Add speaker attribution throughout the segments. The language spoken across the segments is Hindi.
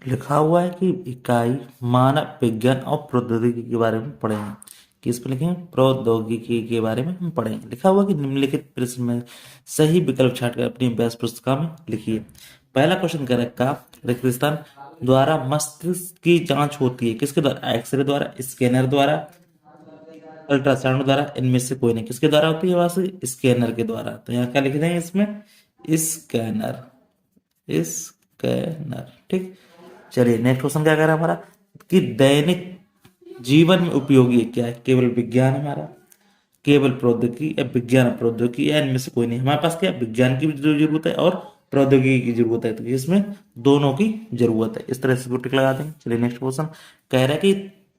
Speaker 1: लिखा हुआ है कि इकाई मानव विज्ञान और प्रौद्योगिकी के बारे में पढ़ेंगे। किस पे लिखेंगे? प्रौद्योगिकी के बारे में हम पढ़ेंगे। लिखा हुआ कि निम्नलिखित प्रश्न में सही विकल्प छांटकर अपनी अभ्यास पुस्तिका में लिखिए। पहला क्वेश्चन कह रहा है का रेगिस्तान द्वारा मस्तिष्क की जांच होती है किसके द्वारा? एक्सरे द्वारा, स्कैनर द्वारा, अल्ट्रासाउंड द्वारा, इनमें से कोई नहीं। किसके द्वारा होती है? वहां से स्कैनर के द्वारा। तो यहाँ क्या लिख देंगे इसमें? Scanner, scanner. ठीक। चलिए नेक्स्ट क्वेश्चन क्या कह रहा है हमारा कि दैनिक जीवन में उपयोगी क्या है? केवल विज्ञान हमारा, केवल प्रौद्योगिकी या विज्ञान और प्रौद्योगिकी या इनमें से कोई नहीं। हमारे पास क्या है? विज्ञान की भी जरूरत है और प्रौद्योगिकी की जरूरत है, तो इसमें दोनों की जरूरत है। इस तरह से टिक लगा देंगे। चलिए नेक्स्ट क्वेश्चन कह रहा है कि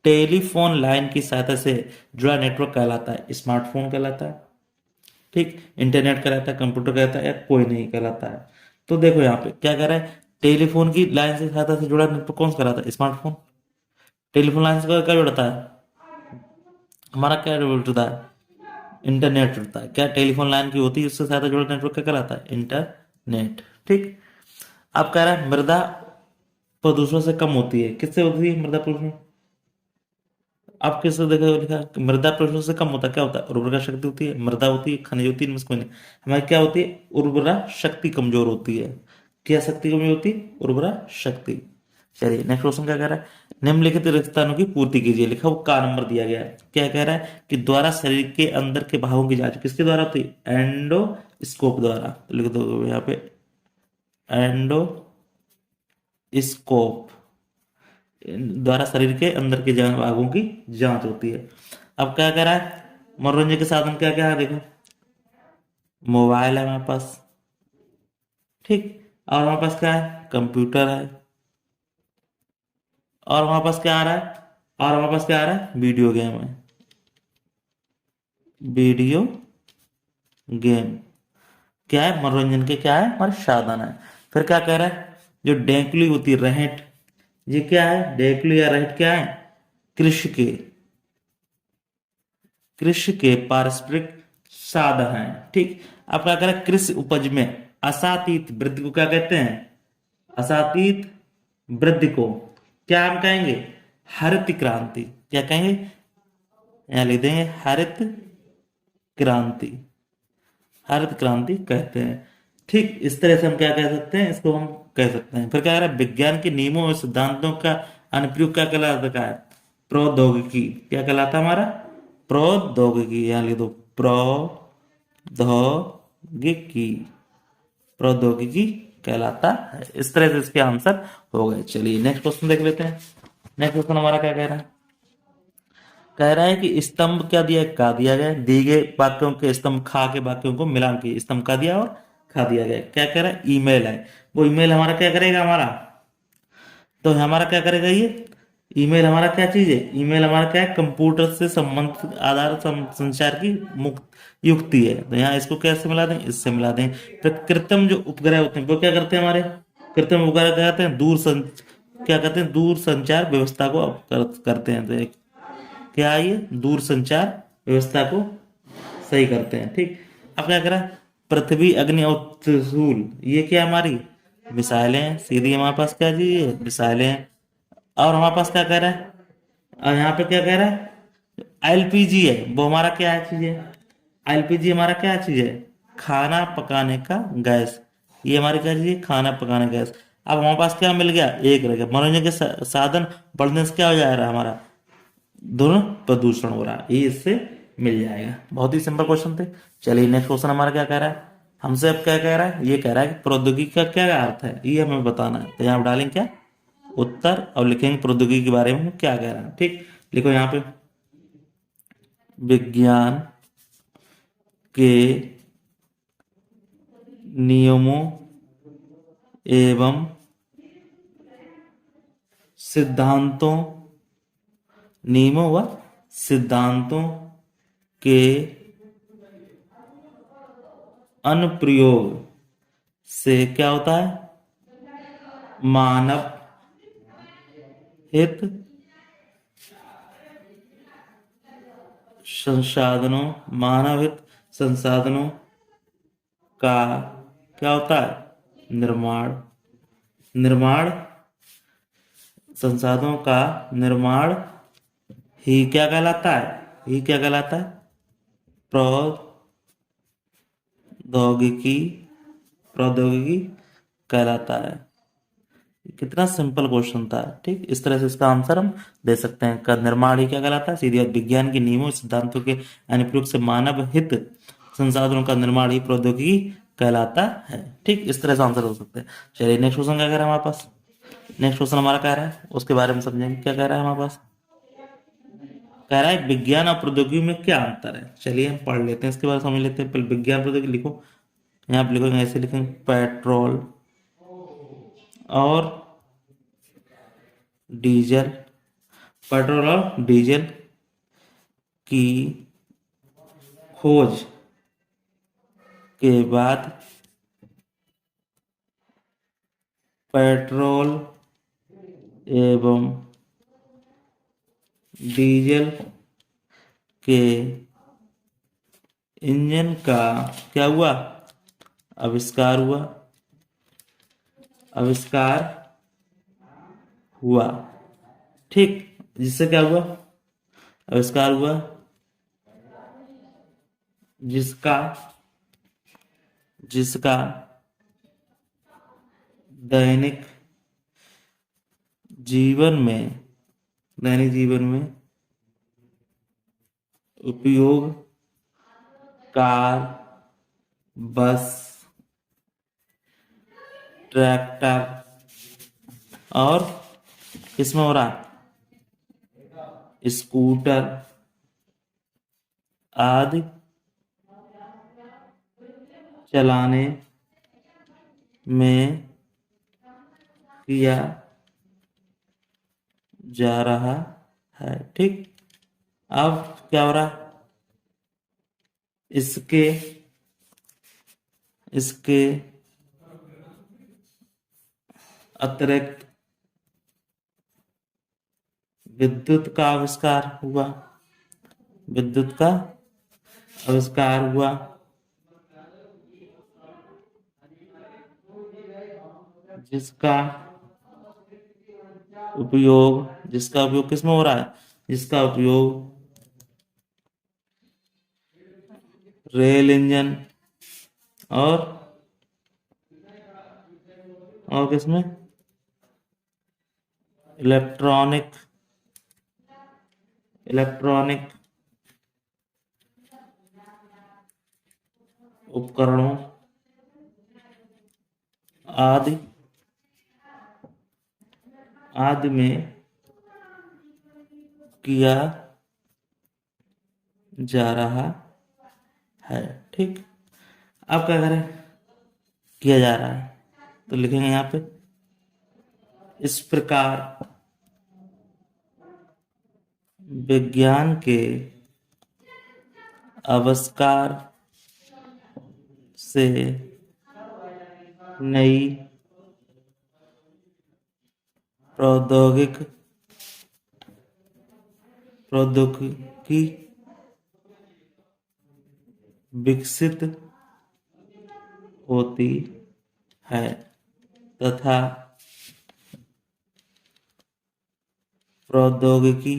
Speaker 1: टेलीफोन लाइन की सहायता से जुड़ा नेटवर्क कहलाता है? स्मार्टफोन कहलाता है, ठीक, इंटरनेट कहलाता है, कंप्यूटर कहलाता है, या कोई नहीं कहलाता है। तो देखो यहाँ पे क्या कह रहा है, टेलीफोन की लाइन से सहायता से जुड़ा नेटवर्क कौन सा कहलाता है? स्मार्टफोन। टेलीफोन लाइन से क्या जुड़ता है? हमारा क्या जुड़ता है? इंटरनेट जुड़ता है। क्या टेलीफोन लाइन की होती है उससे सहायता जुड़ा नेटवर्क क्या कहलाता है? इंटरनेट। ठीक। अब कह रहा है मृदा प्रदूषण से कम होती है। किससे होती है मृदा प्रदूषण? आप किससे देखा लिखा कि मृदा प्रदूषण से कम होता है? क्या होता है? उर्वरा शक्ति होती है, मृदा होती है, खनिज होती है, इनमें से कोई नहीं। हमारी क्या होती है? उर्वरा शक्ति कमजोर होती है। क्या शक्ति कमजोर होती है? उर्वरा शक्ति। चलिए नेक्स्ट क्वेश्चन क्या कह रहा है, निम्नलिखित रिक्तस्थानों की पूर्ति कीजिए। लिखा वो का नंबर दिया गया है। क्या कह रहा है कि द्वारा शरीर के अंदर के भागों की जांच किसके द्वारा होती है? एंडोस्कोप द्वारा। तो लिख दो यहाँ पे एंडोस्कोप द्वारा शरीर के अंदर के भागों की जांच होती है। अब क्या कह रहा है, मनोरंजन के साधन क्या क्या है? देखो मोबाइल है हमारे पास, ठीक, और हमारे पास क्या है? कंप्यूटर है, और हमारे पास क्या आ रहा है? और हमारे पास क्या आ रहा है? वीडियो गेम है, वीडियो गेम। क्या है? मनोरंजन के क्या है? हमारे साधन है। फिर क्या कह रहा है, जो डेंकुली होती है रहट, ये क्या है? डेंकुली या रहट क्या है? कृषि के, कृषि के पारस्परिक साधन है। ठीक। अब क्या करें, कृषि उपज में असातीत वृद्धि को क्या कहते हैं? असातीत वृद्धि को क्या हम कहेंगे? हरित क्रांति। क्या कहेंगे? यहां लिख देंगे हरित क्रांति, हरित क्रांति कहते हैं। ठीक। इस तरह से हम क्या कह सकते हैं? इसको हम कह सकते हैं। फिर क्या कह रहा है, विज्ञान के नियमों और सिद्धांतों का अनुप्रयोग क्या कहलाता है? प्रौद्योगिकी। क्या कहलाता है हमारा? प्रौद्योगिकी। यहां लिख दो प्रौद्योगिकी, प्रौद्योगिकी कहलाता है। इस तरह से इसके आंसर हो गए। चलिए नेक्स्ट क्वेश्चन देख लेते हैं। नेक्स्ट क्वेश्चन हमारा क्या कह रहा है, कह रहा है कि स्तंभ क्या दिया है? का दिया गया है। दिए गए वाक्यों के स्तंभ खा के वाक्यों को मिलान के स्तंभ का दिया और खा दिया गया। क्या कह रहा है? ईमेल है। वो ईमेल हमारा क्या करेगा? हमारा तो हमारा क्या करेगा ये ईमेल? हमारा क्या चीज है? ईमेल हमारा क्या है? कंप्यूटर से संबंधित आधार संचार की मुक्त युक्ति है। तो यहाँ इसको कैसे मिला दें? इससे मिला दें। फिर कृत्रिम जो उपग्रह होते हैं वो क्या करते हैं? हमारे कृत्रिम उपग्रह क्या कहते हैं? क्या कहते हैं? दूर संचार व्यवस्था को करते हैं। तो क्या है ये? दूर संचार व्यवस्था को सही करते हैं। ठीक। अब क्या करा, पृथ्वी, अग्नि और त्रिशूल, ये क्या हमारी मिसाइलें हैं। सीधी हमारे पास क्या जी? ये मिसाइलें हैं। और हमारे पास क्या कह रहा है, और यहाँ पे क्या कह रहा है? एलपीजी है, वो हमारा क्या है चीज है? एलपीजी हमारा क्या चीज है? खाना पकाने का गैस। ये हमारी क्या चीज है? खाना पकाने का गैस। अब हमारे पास क्या मिल गया? एक रह गया। मनोरंजन के साधन बढ़ने से क्या हो जा रहा है हमारा? दोनों प्रदूषण हो रहा है। ये इससे मिल जाएगा। बहुत ही सिंपल क्वेश्चन थे। चलिए नेक्स्ट क्वेश्चन हमारा क्या कह रहा है हमसे? अब क्या कह रहा है? ये कह रहा है कि प्रौद्योगिकी का क्या अर्थ है, ये हमें बताना है। तो यहाँ आप डालेंगे क्या? उत्तर, और लिखेंगे प्रौद्योगिकी के बारे में हम क्या कह रहे हैं। ठीक। लिखो यहाँ पे विज्ञान के नियमों एवं सिद्धांतों, नियमों व सिद्धांतों के अनुप्रयोग से क्या होता है? मानव हित, संसाधनों, मानव हित संसाधनों का क्या होता है? निर्माण, निर्माण संसाधनों का निर्माण ही क्या कहलाता है? ही क्या कहलाता है? प्रौद्योगिकी प्रौद्योगिकी कहलाता है। कितना सिंपल क्वेश्चन था। ठीक, इस तरह से इसका आंसर हम दे सकते हैं। का निर्माण ही क्या कहलाता है? सीधी बात, विज्ञान के नियमों सिद्धांतों के अनुप्रयोग से मानव हित संसाधनों का निर्माण ही प्रौद्योगिकी कहलाता है। ठीक, इस तरह से आंसर हो सकते हैं। चलिए नेक्स्ट क्वेश्चन क्या कह रहा है हमारे पास? नेक्स्ट क्वेश्चन हमारा कह रहा है, उसके बारे में समझेंगे। क्या कह रहा है हमारे पास? कह रहा है विज्ञान और प्रौद्योगिकी में क्या अंतर है। चलिए हम पढ़ लेते हैं, इसके बारे में समझ लेते हैं। पहले विज्ञान प्रौद्योगिकी लिखो, यहाँ पे लिखोगे ऐसे लिखेंगे, पेट्रोल और डीजल, पेट्रोल और डीजल की खोज के बाद पेट्रोल एवं डीजल के इंजन का क्या हुआ? आविष्कार हुआ। आविष्कार हुआ। ठीक, जिससे क्या हुआ? आविष्कार हुआ जिसका जिसका दैनिक जीवन में उपयोग कार, बस, ट्रैक्टर और किसमें हो रहा है? स्कूटर आदि चलाने में किया जा रहा है। ठीक, अब क्या हो रहा है? इसके अतिरिक्त विद्युत का आविष्कार हुआ। विद्युत का आविष्कार हुआ जिसका उपयोग किसमें हो रहा है? जिसका उपयोग रेल इंजन और किसमें? इलेक्ट्रॉनिक उपकरणों आदि में किया जा रहा है। ठीक, अब क्या करें? किया जा रहा है तो लिखेंगे यहाँ पे, इस प्रकार विज्ञान के आविष्कार से नई प्रौद्योगिकी विकसित होती है तथा प्रौद्योगिकी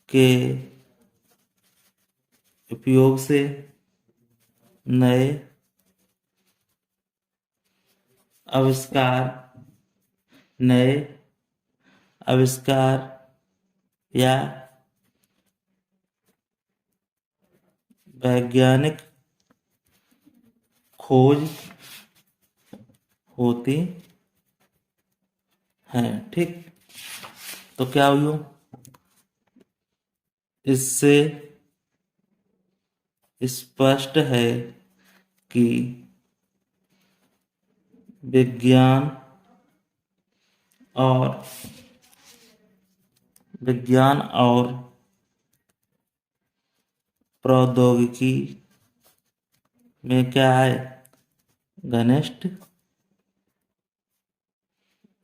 Speaker 1: के उपयोग से नए आविष्कार या वैज्ञानिक खोज होती है। ठीक, तो क्या हुई? इससे स्पष्ट है कि विज्ञान और प्रौद्योगिकी में क्या है? घनिष्ठ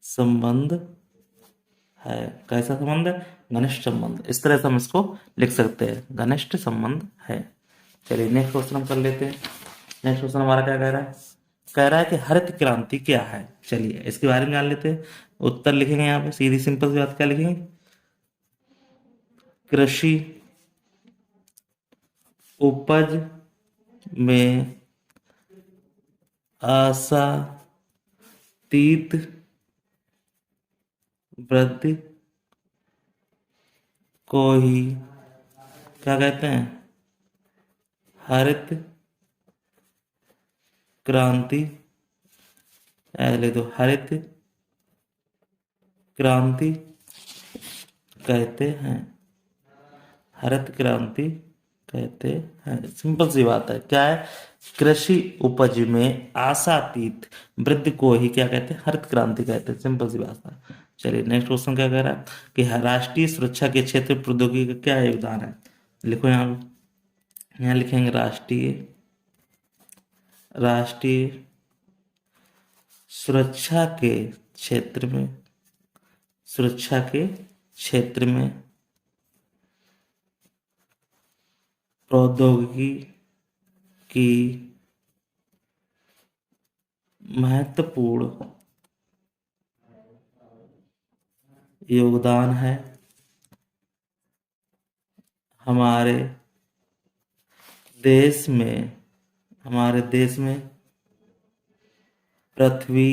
Speaker 1: संबंध है। कैसा संबंध है? घनिष्ठ संबंध। इस तरह से हम इसको लिख सकते हैं, घनिष्ठ संबंध है। चलिए नेक्स्ट क्वेश्चन हम कर लेते हैं। नेक्स्ट क्वेश्चन हमारा क्या कह रहा है? कह रहा है कि हरित क्रांति क्या है। चलिए इसके बारे में जान लेते हैं। उत्तर लिखेंगे यहाँ पे, सीधी सिंपल सी बात, क्या लिखेंगे? कृषि उपज में आशातीत वृद्धि को ही क्या कहते हैं? हरित क्रांति। ले दो, हरित क्रांति कहते हैं। हरित क्रांति कहते हैं। सिंपल सी बात है, क्या है? कृषि उपज में आशातीत वृद्धि को ही क्या कहते हैं? हरित क्रांति कहते हैं। सिंपल सी बात है। चलिए नेक्स्ट क्वेश्चन क्या कह रहा है कि राष्ट्रीय सुरक्षा के क्षेत्र में प्रौद्योगिकी का क्या योगदान है। लिखो यहाँ लिखेंगे राष्ट्रीय सुरक्षा के क्षेत्र में प्रौद्योगिकी की महत्वपूर्ण योगदान है। हमारे देश में पृथ्वी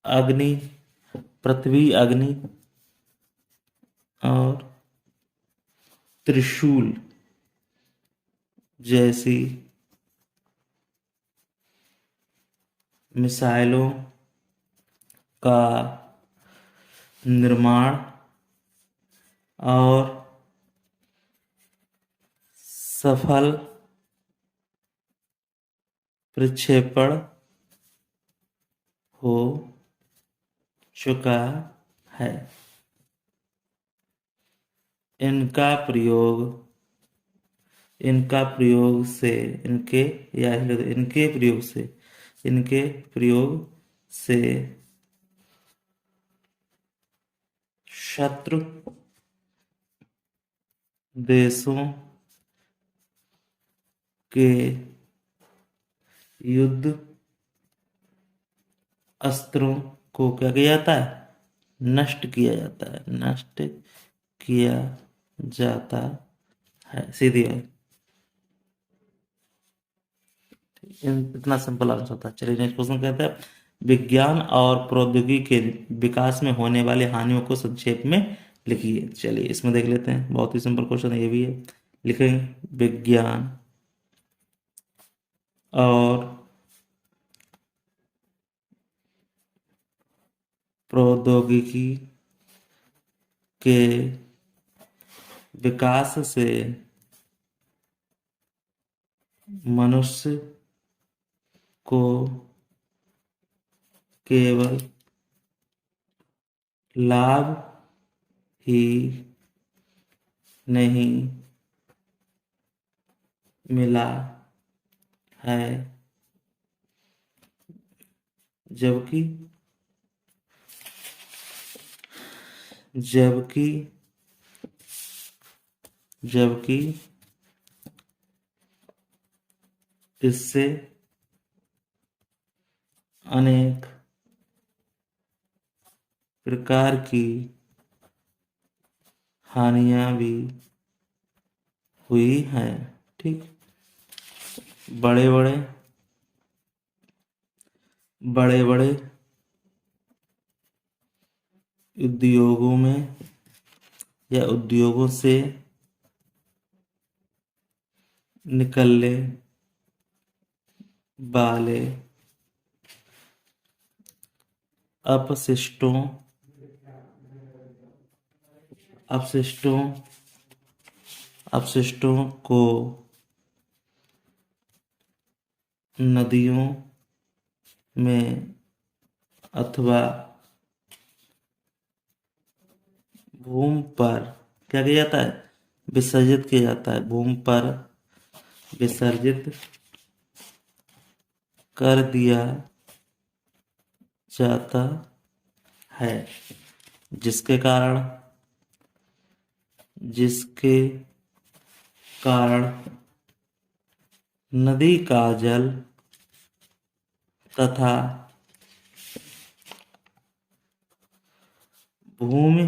Speaker 1: अग्नि और त्रिशूल जैसी मिसाइलों का निर्माण और सफल प्रक्षेपण हो चुका है। इनका प्रयोग से शत्रु देशों के युद्ध अस्त्रों को क्या किया जाता है? नष्ट किया जाता है। सीधी बात, इतना सिंपल आंसर था। चलिए नेक्स्ट क्वेश्चन कहता है विज्ञान और प्रौद्योगिकी के विकास में होने वाली हानियों को संक्षेप में लिखिए। चलिए इसमें देख लेते हैं, बहुत ही सिंपल क्वेश्चन है ये भी है। लिखेंगे विज्ञान और प्रौद्योगिकी के विकास से मनुष्य को केवल लाभ ही नहीं मिला है, जबकि इससे अनेक प्रकार की हानियां भी हुई हैं। ठीक, बड़े बड़े उद्योगों में या उद्योगों से निकलने वाले अपशिष्टों को नदियों में अथवा भूमि पर क्या किया जाता है? विसर्जित किया जाता है। भूमि पर विसर्जित कर दिया जाता है, जिसके कारण नदी का जल तथा भूमि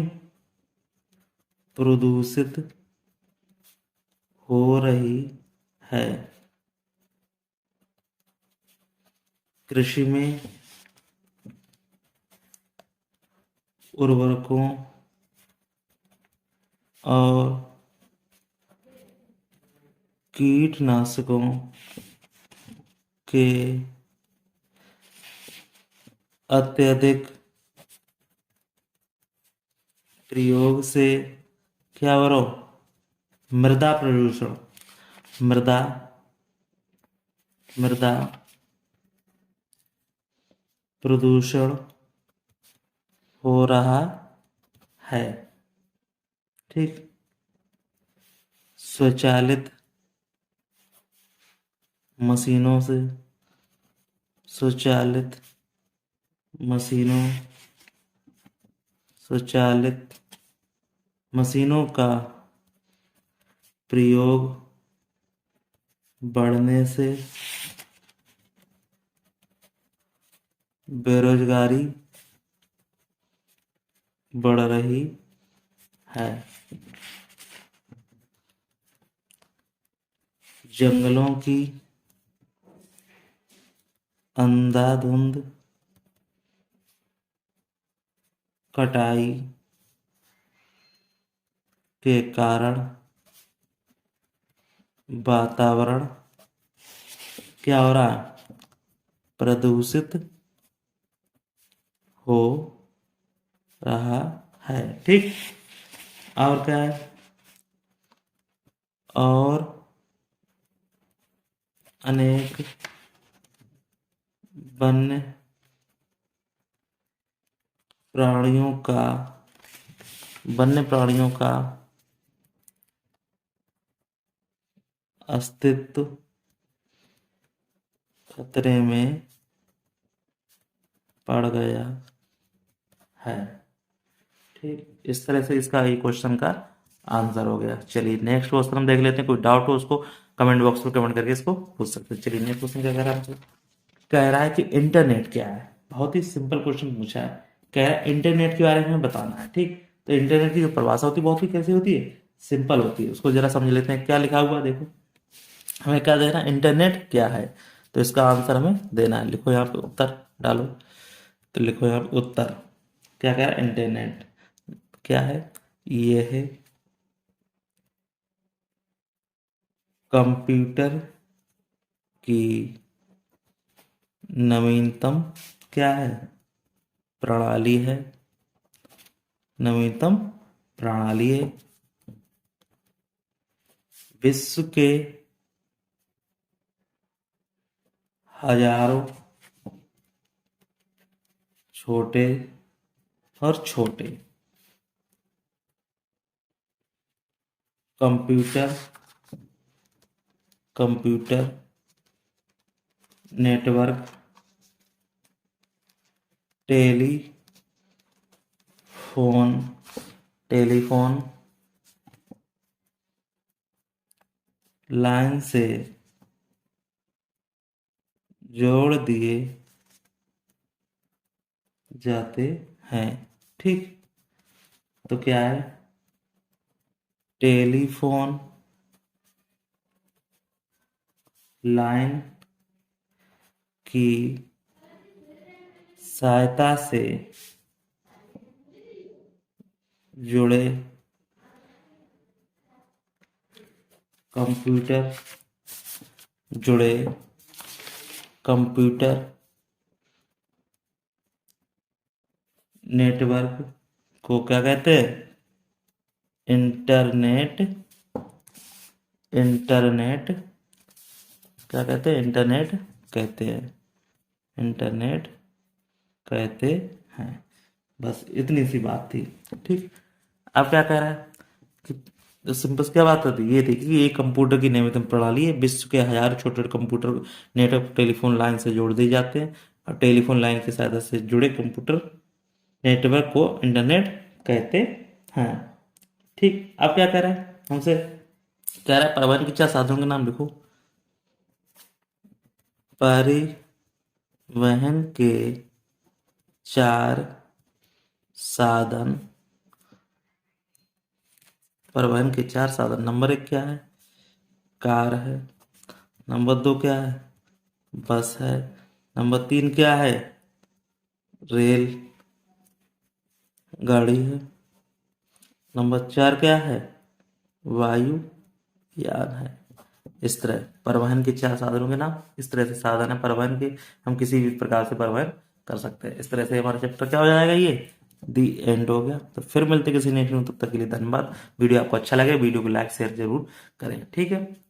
Speaker 1: प्रदूषित हो रही है। कृषि में उर्वरकों और कीटनाशकों के अत्यधिक प्रयोग से क्या हो रहा हो? मृदा प्रदूषण, मृदा मृदा प्रदूषण हो रहा है। ठीक। स्वचालित मशीनों से, स्वचालित मशीनों स्वचालित मशीनों का प्रयोग बढ़ने से बेरोजगारी बढ़ रही है। जंगलों की अंधाधुंध कटाई के कारण वातावरण क्या हो रहा है? प्रदूषित हो रहा है। ठीक। और क्या है? और अनेक वन्य प्राणियों का अस्तित्व खतरे में पड़ गया है। ठीक। इस तरह से इसका ये क्वेश्चन का आंसर हो गया। चलिए नेक्स्ट क्वेश्चन हम देख लेते हैं। कोई डाउट हो उसको कमेंट बॉक्स में कमेंट करके इसको पूछ सकते हैं। चलिए नेक्स्ट क्वेश्चन क्या कह रहा है हमसे? कह रहा है कि इंटरनेट क्या है। बहुत ही सिंपल क्वेश्चन पूछा है। कह रहा है इंटरनेट के बारे में बताना है। ठीक। तो इंटरनेट की जो परिभाषा होती है बहुत ही कैसी होती है? सिंपल होती है। उसको जरा समझ लेते हैं। क्या लिखा हुआ देखो, हमें क्या देना है? इंटरनेट क्या है। तो इसका आंसर हमें देना है। लिखो यहाँ पे उत्तर डालो। तो लिखो यहाँ पे उत्तर। क्या कह रहा है? इंटरनेट क्या है? ये है कंप्यूटर की नवीनतम क्या है? प्रणाली है। नवीनतम प्रणाली है। विश्व के हजारों छोटे और छोटे कंप्यूटर नेटवर्क टेलीफोन लाइन से जोड़ दिए जाते हैं। ठीक। तो क्या है? टेलीफोन लाइन की सहायता से जुड़े कंप्यूटर नेटवर्क को क्या कहते हैं? इंटरनेट क्या कहते हैं? इंटरनेट कहते हैं। बस इतनी सी बात थी। ठीक। अब क्या कह रहा है कि सिंपल क्या बात होती है? ये थी कि ये कंप्यूटर की नवीनतम प्रणाली है। विश्व के हजारों छोटे छोटे कंप्यूटर नेटवर्क टेलीफोन लाइन से जोड़ दिए जाते हैं और टेलीफोन लाइन की सहायता से जुड़े कंप्यूटर नेटवर्क को इंटरनेट कहते हैं। ठीक। अब क्या कह रहा है हमसे? कह रहा है परिवहन के चार साधनों के नाम लिखो। परिवहन के 4 साधन। परिवहन के 4 साधन, नंबर 1 क्या है? कार है। नंबर 2 क्या है? बस है। नंबर 3 क्या है? रेल गाड़ी है। नंबर 4 क्या है? वायु यान है। इस तरह परिवहन के 4 साधनों के नाम, इस तरह से साधन है परिवहन के, हम किसी भी प्रकार से परिवहन कर सकते हैं। इस तरह से हमारा चैप्टर क्या हो जाएगा, ये दी एंड हो गया। तो फिर मिलते किसी नेक्स्ट में, तब तक के लिए धन्यवाद। वीडियो आपको अच्छा लगे वीडियो को लाइक शेयर जरूर करें, ठीक है।